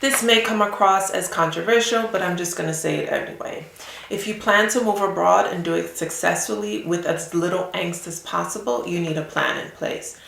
This may come across as controversial, but I'm just going to say it anyway. If you plan to move abroad and do it successfully with as little angst as possible, you need a plan in place.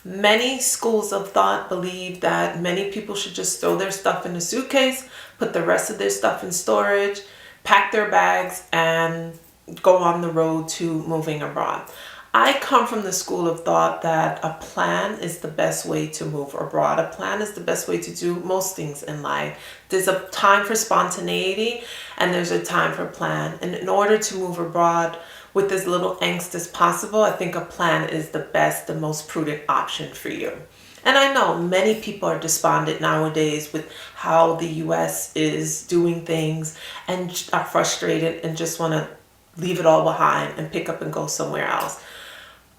Many schools of thought believe that many people should just throw their stuff in a suitcase, put the rest of their stuff in storage, pack their bags, and go on the road to moving abroad. I come from the school of thought that a plan is the best way to move abroad. A plan is the best way to do most things in life. There's a time for spontaneity and there's a time for plan. And in order to move abroad with as little angst as possible, I think a plan is the best, the most prudent option for you. And I know many people are despondent nowadays with how the US is doing things and are frustrated and just want to leave it all behind and pick up and go somewhere else.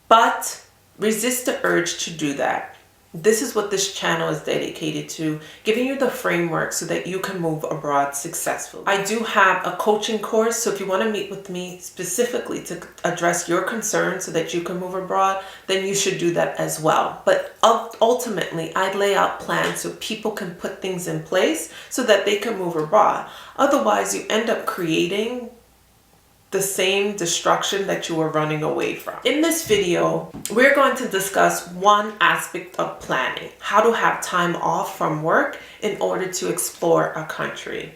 But resist the urge to do that. This is what this channel is dedicated to, giving you the framework so that you can move abroad successfully. I do have a coaching course, so if you want to meet with me specifically to address your concerns so that you can move abroad, then you should do that as well. But ultimately, I lay out plans so people can put things in place so that they can move abroad. Otherwise, you end up creating the same destruction that you were running away from. In this video, we're going to discuss one aspect of planning, how to have time off from work in order to explore a country.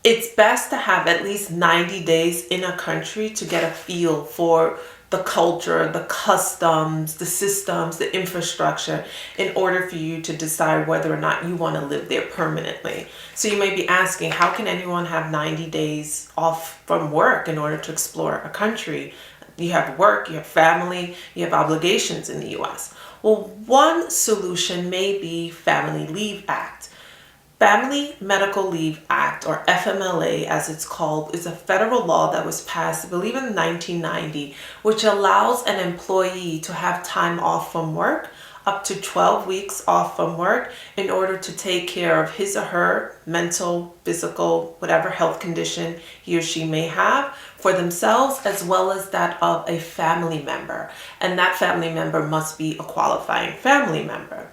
It's best to have at least 90 days in a country to get a feel for the culture, the customs, the systems, the infrastructure, in order for you to decide whether or not you want to live there permanently. So you may be asking, how can anyone have 90 days off from work in order to explore a country? You have work, you have family, you have obligations in the US. Well, one solution may be Family Leave Act. Family Medical Leave Act, or FMLA as it's called, is a federal law that was passed, I believe, in 1990, which allows an employee to have time off from work, up to 12 weeks off from work, in order to take care of his or her mental, physical, whatever health condition he or she may have for themselves, as well as that of a family member. And that family member must be a qualifying family member.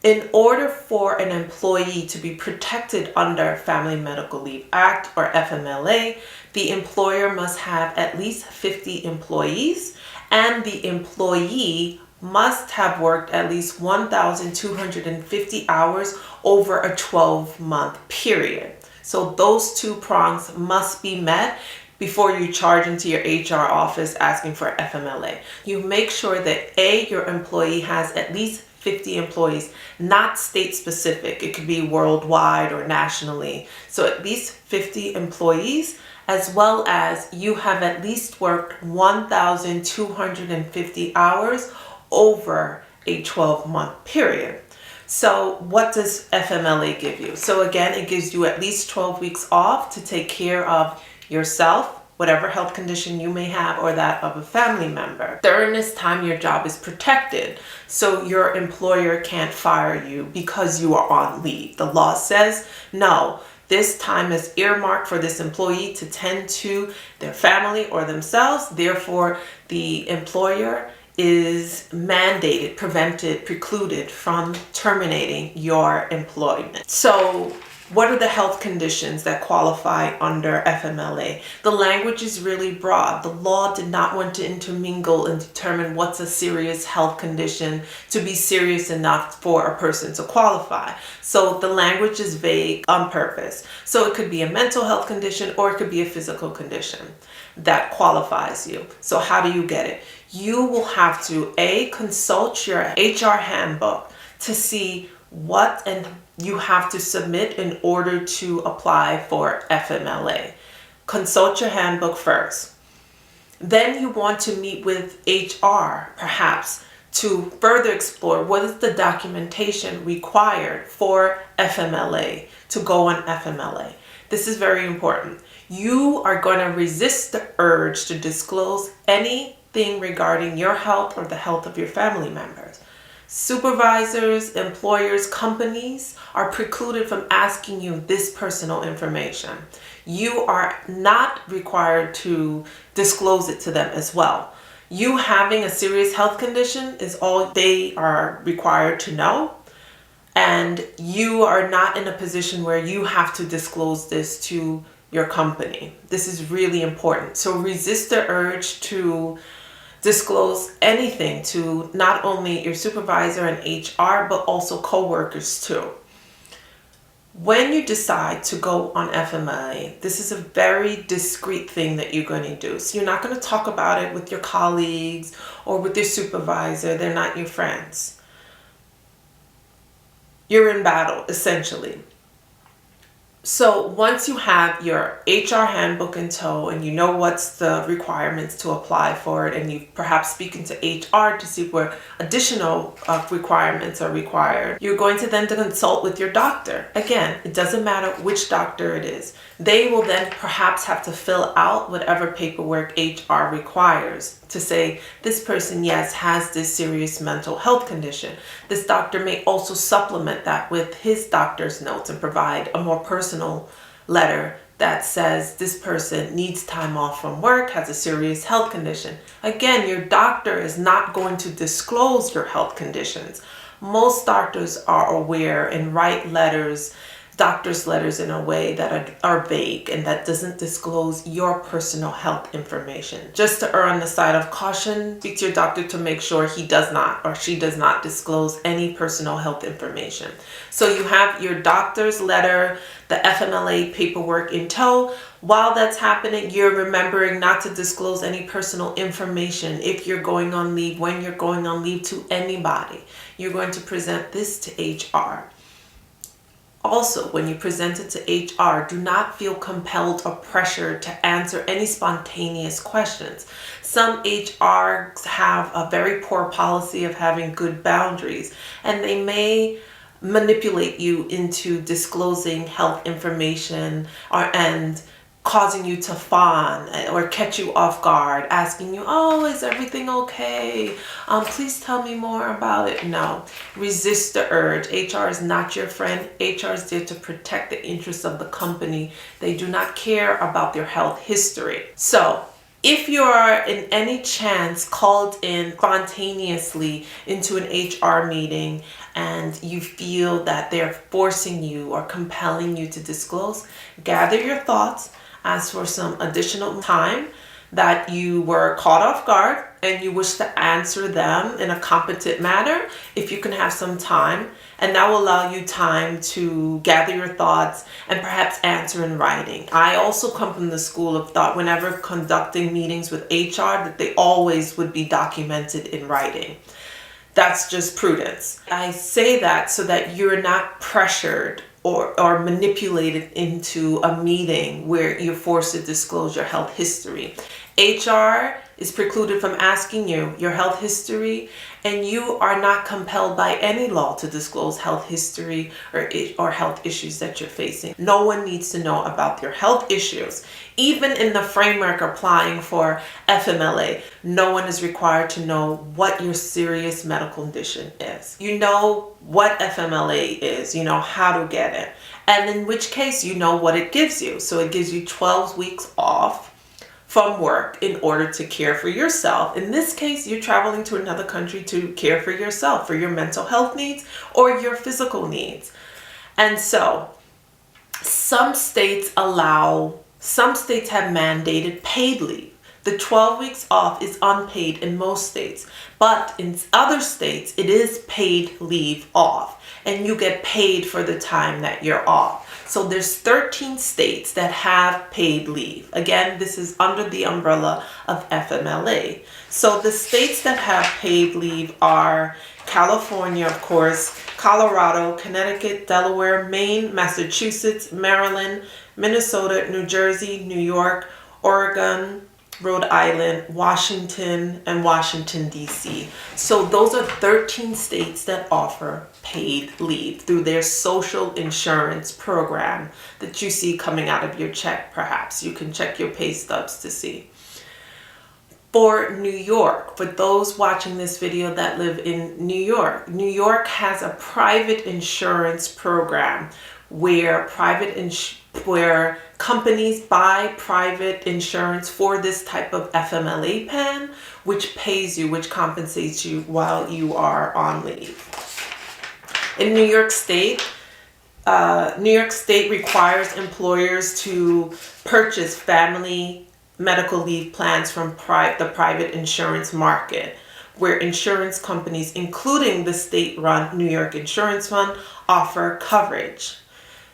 In order for an employee to be protected under Family Medical Leave Act, or FMLA, the employer must have at least 50 employees, and the employee must have worked at least 1,250 hours over a 12-month period. So those two prongs must be met before you charge into your HR office asking for FMLA. You make sure that your employee has at least 50 employees, not state specific. It could be worldwide or nationally. So at least 50 employees, as well as you have at least worked 1,250 hours over a 12-month period. So what does FMLA give you? So again, it gives you at least 12 weeks off to take care of yourself, whatever health condition you may have, or that of a family member. During this time, your job is protected, so your employer can't fire you because you are on leave. The law says, no, this time is earmarked for this employee to tend to their family or themselves. Therefore, the employer is mandated, prevented, precluded from terminating your employment. So what are the health conditions that qualify under FMLA? The language is really broad. The law did not want to intermingle and determine what's a serious health condition to be serious enough for a person to qualify. So the language is vague on purpose. So it could be a mental health condition or it could be a physical condition that qualifies you. So how do you get it? You will have to consult your HR handbook to see what and you have to submit in order to apply for FMLA. Consult your handbook first. Then you want to meet with HR, perhaps, to further explore what is the documentation required for FMLA, to go on FMLA. This is very important. You are going to resist the urge to disclose anything regarding your health or the health of your family members. Supervisors, employers, companies are precluded from asking you this personal information. You are not required to disclose it to them as well. You having a serious health condition is all they are required to know. and you are not in a position where you have to disclose this to your company. This is really important. So resist the urge to disclose anything to not only your supervisor and HR, but also coworkers too. When you decide to go on FMLA, this is a very discreet thing that you're going to do. So you're not going to talk about it with your colleagues or with your supervisor. They're not your friends. You're in battle, essentially. So once you have your HR handbook in tow and you know what's the requirements to apply for it, and you perhaps speaking to HR to see where additional requirements are required, you're going to then consult with your doctor. Again, it doesn't matter which doctor it is. They will then perhaps have to fill out whatever paperwork HR requires to say this person, yes, has this serious mental health condition. This doctor may also supplement that with his doctor's notes and provide a more personal letter that says this person needs time off from work, has a serious health condition. Again, your doctor is not going to disclose your health conditions. Most doctors are aware and write letters, doctor's letters, in a way that are vague and that doesn't disclose your personal health information. Just to err on the side of caution, speak to your doctor to make sure he does not or she does not disclose any personal health information. So you have your doctor's letter, the FMLA paperwork in tow. While that's happening, you're remembering not to disclose any personal information if you're going on leave, when you're going on leave, to anybody. You're going to present this to HR. Also, when you present it to HR, do not feel compelled or pressured to answer any spontaneous questions. Some HRs have a very poor policy of having good boundaries, and they may manipulate you into disclosing health information and causing you to fawn or catch you off guard, asking you, oh, is everything okay? Please tell me more about it. No, resist the urge. HR is not your friend. HR is there to protect the interests of the company. They do not care about your health history. So if you are in any chance called in spontaneously into an HR meeting and you feel that they're forcing you or compelling you to disclose, gather your thoughts. Ask for some additional time that you were caught off guard and you wish to answer them in a competent manner. If you can have some time, and that will allow you time to gather your thoughts and perhaps answer in writing. I also come from the school of thought, whenever conducting meetings with HR, that they always would be documented in writing. That's just prudence. I say that so that you're not pressured or manipulated into a meeting where you're forced to disclose your health history. HR is precluded from asking you your health history, and you are not compelled by any law to disclose health history or health issues that you're facing. No one needs to know about your health issues. Even in the framework applying for FMLA, no one is required to know what your serious medical condition is. You know what FMLA is, you know how to get it, and in which case you know what it gives you. So it gives you 12 weeks off from work in order to care for yourself. In this case, you're traveling to another country to care for yourself, for your mental health needs or your physical needs. And so some states have mandated paid leave. The 12 weeks off is unpaid in most states, but in other states, it is paid leave off, and you get paid for the time that you're off. So there's 13 states that have paid leave. Again, this is under the umbrella of FMLA. So the states that have paid leave are California, of course, Colorado, Connecticut, Delaware, Maine, Massachusetts, Maryland, Minnesota, New Jersey, New York, Oregon, Rhode Island, Washington, and Washington, D.C. So those are 13 states that offer paid leave through their social insurance program that you see coming out of your check, perhaps. You can check your pay stubs to see. For New York, for those watching this video that live in New York has a private insurance program where where companies buy private insurance for this type of FMLA plan, which pays you, which compensates you while you are on leave. In New York State, New York State requires employers to purchase family medical leave plans from the private insurance market, where insurance companies, including the state-run New York Insurance Fund, offer coverage.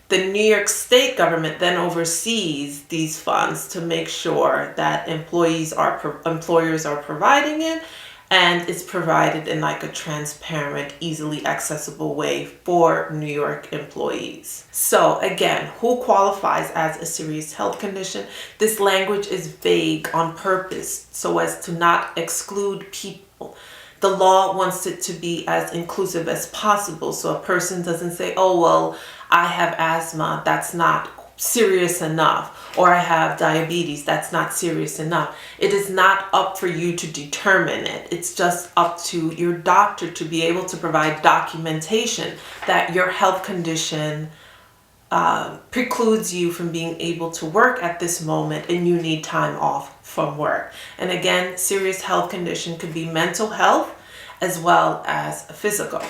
The New York State government then oversees these funds to make sure that employers are providing it, and it's provided in like a transparent, easily accessible way for New York employees. So again, who qualifies as a serious health condition? This language is vague on purpose so as to not exclude people. The law wants it to be as inclusive as possible, so a person doesn't say, oh, well, I have asthma, that's not serious enough, or I have diabetes, that's not serious enough. It is not up for you to determine it. It's just up to your doctor to be able to provide documentation that your health condition precludes you from being able to work at this moment and you need time off from work. And again, serious health condition could be mental health as well as physical.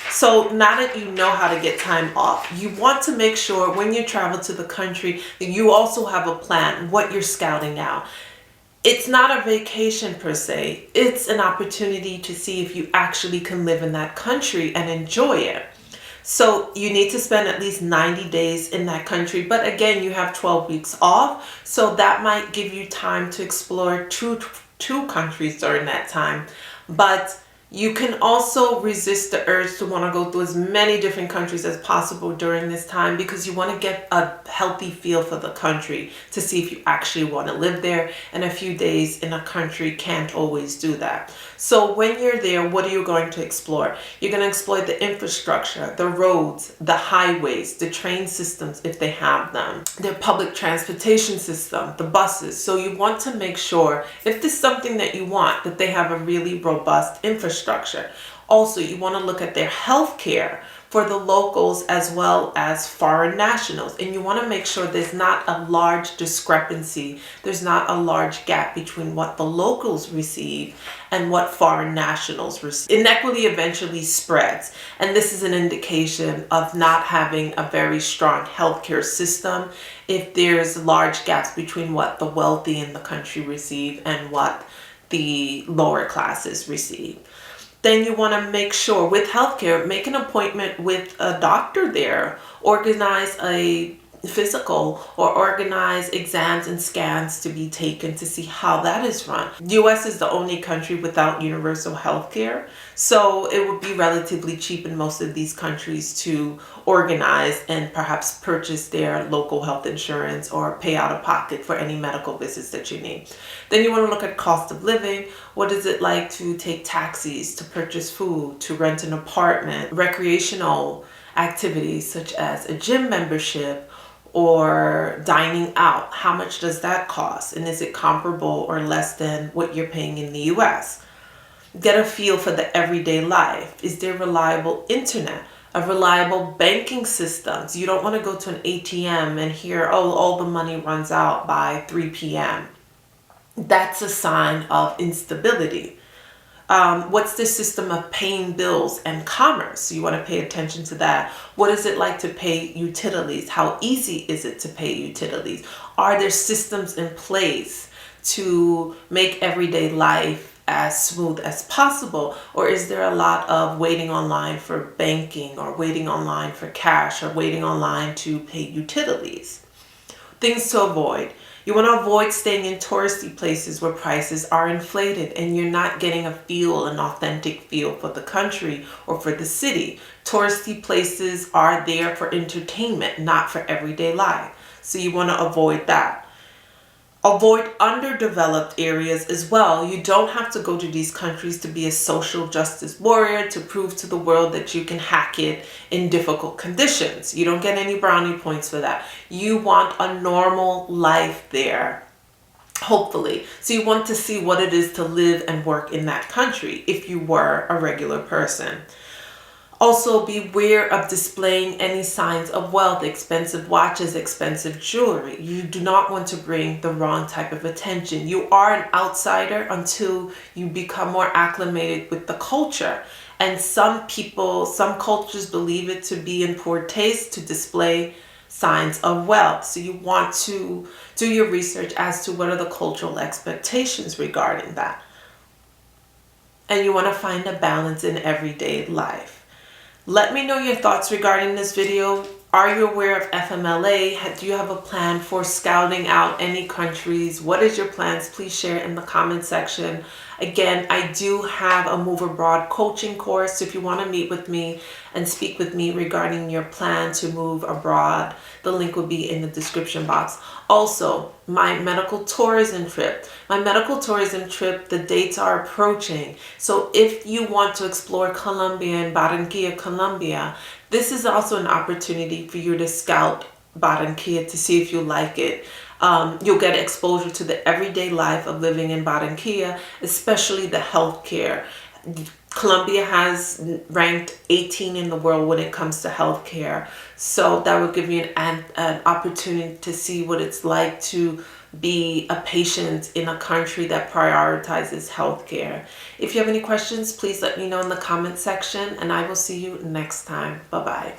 So now that you know how to get time off, you want to make sure when you travel to the country that you also have a plan, what you're scouting out. It's not a vacation per se. It's an opportunity to see if you actually can live in that country and enjoy it. So you need to spend at least 90 days in that country. But again, you have 12 weeks off. So that might give you time to explore two countries during that time. But you can also resist the urge to want to go through as many different countries as possible during this time, because you want to get a healthy feel for the country to see if you actually want to live there. And a few days in a country can't always do that. So when you're there, what are you going to explore? You're going to explore the infrastructure, the roads, the highways, the train systems if they have them, their public transportation system, the buses. So you want to make sure, if this is something that you want, that they have a really robust infrastructure. Also, you want to look at their health care for the locals as well as foreign nationals. And you want to make sure there's not a large discrepancy. There's not a large gap between what the locals receive and what foreign nationals receive. Inequity eventually spreads. And this is an indication of not having a very strong healthcare system if there's large gaps between what the wealthy in the country receive and what the lower classes receive. Then you want to make sure with healthcare, make an appointment with a doctor there, organize a physical or organize exams and scans to be taken to see how that is run. US is the only country without universal health care, so it would be relatively cheap in most of these countries to organize and perhaps purchase their local health insurance or pay out of pocket for any medical visits that you need. Then you want to look at cost of living. What is it like to take taxis, to purchase food, to rent an apartment, recreational activities such as a gym membership or dining out? How much does that cost? And is it comparable or less than what you're paying in the US? Get a feel for the everyday life. Is there reliable internet? A reliable banking systems? You don't want to go to an ATM and hear, oh, all the money runs out by 3 p.m. That's a sign of instability. What's the system of paying bills and commerce? So you want to pay attention to that. What is it like to pay utilities? How easy is it to pay utilities? Are there systems in place to make everyday life as smooth as possible? Or is there a lot of waiting online for banking, or waiting online for cash, or waiting online to pay utilities? Things to avoid. You want to avoid staying in touristy places where prices are inflated and you're not getting an authentic feel for the country or for the city. Touristy places are there for entertainment, not for everyday life. So you want to avoid that. Avoid underdeveloped areas as well. You don't have to go to these countries to be a social justice warrior, to prove to the world that you can hack it in difficult conditions. You don't get any brownie points for that. You want a normal life there, hopefully. So you want to see what it is to live and work in that country if you were a regular person. Also, beware of displaying any signs of wealth, expensive watches, expensive jewelry. You do not want to bring the wrong type of attention. You are an outsider until you become more acclimated with the culture. And some people, some cultures believe it to be in poor taste to display signs of wealth. So you want to do your research as to what are the cultural expectations regarding that. And you want to find a balance in everyday life. Let me know your thoughts regarding this video. Are you aware of FMLA? Do you have a plan for scouting out any countries? What is your plans? Please share in the comment section. Again, I do have a Move Abroad coaching course. So if you want to meet with me and speak with me regarding your plan to move abroad, the link will be in the description box. Also, my medical tourism trip. The dates are approaching. So if you want to explore Colombia and Barranquilla, Colombia, this is also an opportunity for you to scout Barranquilla to see if you like it. You'll get exposure to the everyday life of living in Barranquilla, especially the healthcare. Colombia has ranked 18 in the world when it comes to healthcare. So that will give you an opportunity to see what it's like to be a patient in a country that prioritizes healthcare. If you have any questions, please let me know in the comment section, and I will see you next time. Bye-bye.